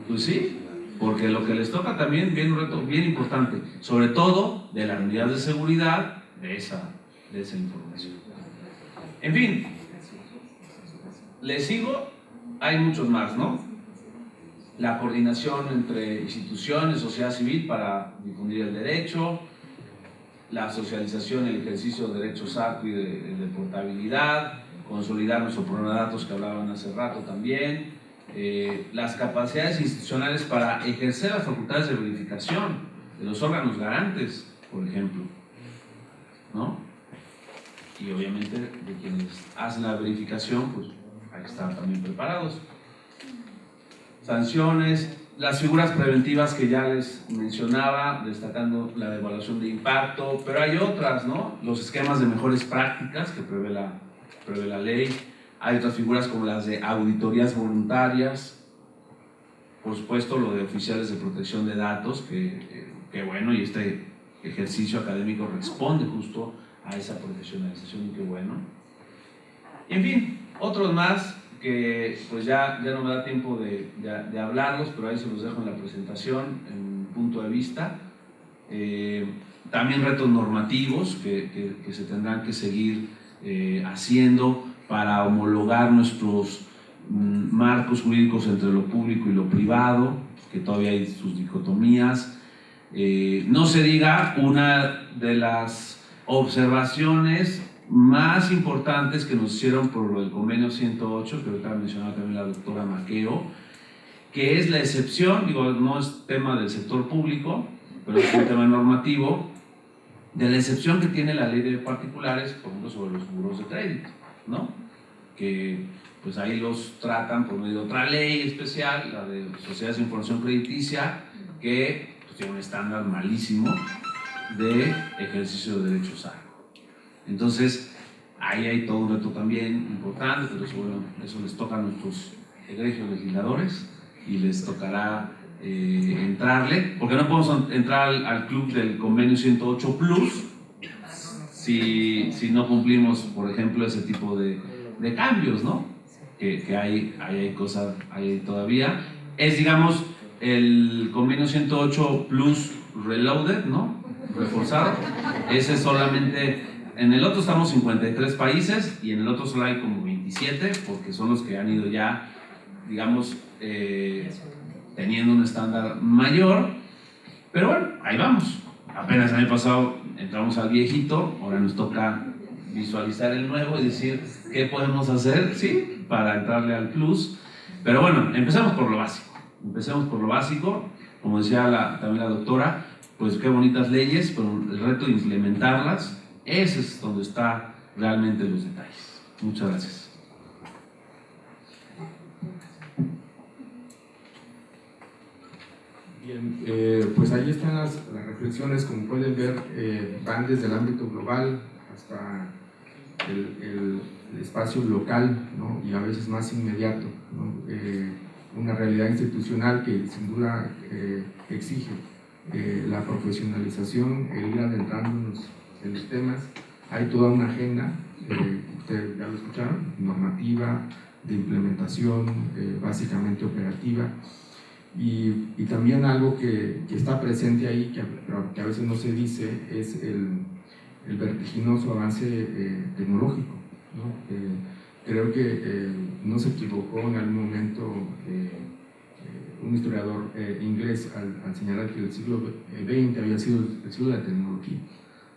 pues sí, porque lo que les toca también viene un reto bien importante, sobre todo de la unidad de seguridad de esa información. En fin, les sigo, hay muchos más, ¿no? La coordinación entre instituciones, sociedad civil para difundir el derecho, la socialización y el ejercicio de derechos ARCO y de portabilidad, consolidar nuestro programa de datos que hablaban hace rato también, las capacidades institucionales para ejercer las facultades de verificación de los órganos garantes, por ejemplo, ¿no? Y obviamente de quienes hacen la verificación, pues hay que estar también preparados. Sanciones, las figuras preventivas que ya les mencionaba, destacando la de evaluación de impacto, pero hay otras, ¿no? Los esquemas de mejores prácticas que prevé la ley. Hay otras figuras como las de auditorías voluntarias, por supuesto lo de oficiales de protección de datos, que bueno, y este ejercicio académico responde justo a esa profesionalización, y qué bueno. Y en fin, otros más que pues ya no me da tiempo de hablarlos, pero ahí se los dejo en la presentación, en mi punto de vista. También retos normativos que se tendrán que seguir haciendo para homologar nuestros marcos jurídicos entre lo público y lo privado, que todavía hay sus dicotomías. No se diga una de las observaciones más importantes que nos hicieron por el convenio 108, que ahorita mencionaba también la doctora Maqueo, que es la excepción, digo, no es tema del sector público, pero es un tema normativo, de la excepción que tiene la ley de particulares, por ejemplo, sobre los seguros de crédito, ¿no? Que pues ahí los tratan por medio de otra ley especial, la de Sociedades de Información Crediticia, que pues tiene un estándar malísimo de ejercicio de derechos ARCO. Entonces, ahí hay todo un reto también importante, pero eso les toca a nuestros egregios legisladores y les tocará entrarle, porque no podemos entrar al club del convenio 108 Plus si no cumplimos, por ejemplo, ese tipo de cambios, ¿no? Que hay cosas ahí todavía. Es, digamos, el convenio 108 Plus Reloaded, ¿no? Reforzado. Ese solamente, en el otro estamos 53 países y en el otro solo hay como 27, porque son los que han ido ya, digamos, teniendo un estándar mayor. Pero bueno, ahí vamos. Apenas el año pasado entramos al viejito, ahora nos toca visualizar el nuevo y decir qué podemos hacer, ¿sí? Para entrarle al plus. Pero bueno, empecemos por lo básico. Empecemos por lo básico. Como decía también la doctora, pues qué bonitas leyes, pero el reto de implementarlas, ese es donde está realmente los detalles. Muchas gracias. Bien, pues ahí están las reflexiones, como pueden ver, van desde el ámbito global hasta el espacio local, ¿no? Y a veces más inmediato, ¿no? Una realidad institucional que sin duda exige la profesionalización, el ir adentrándonos en los temas. Hay toda una agenda, ustedes ya lo escucharon, normativa, de implementación, básicamente operativa. Y también algo que está presente ahí, que a veces no se dice, es el vertiginoso avance tecnológico, ¿no? Creo que no se equivocó en algún momento un historiador inglés al señalar que el siglo XX había sido el siglo de la tecnología,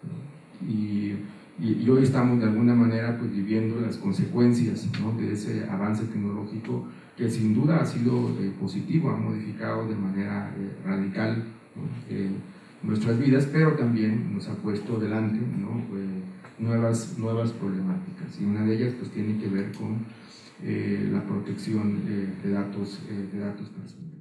¿no? Y hoy estamos de alguna manera pues viviendo las consecuencias, ¿no? De ese avance tecnológico que sin duda ha sido positivo, ha modificado de manera radical, ¿no? Nuestras vidas, pero también nos ha puesto delante, ¿no? nuevas problemáticas, y una de ellas pues tiene que ver con la protección de datos personales.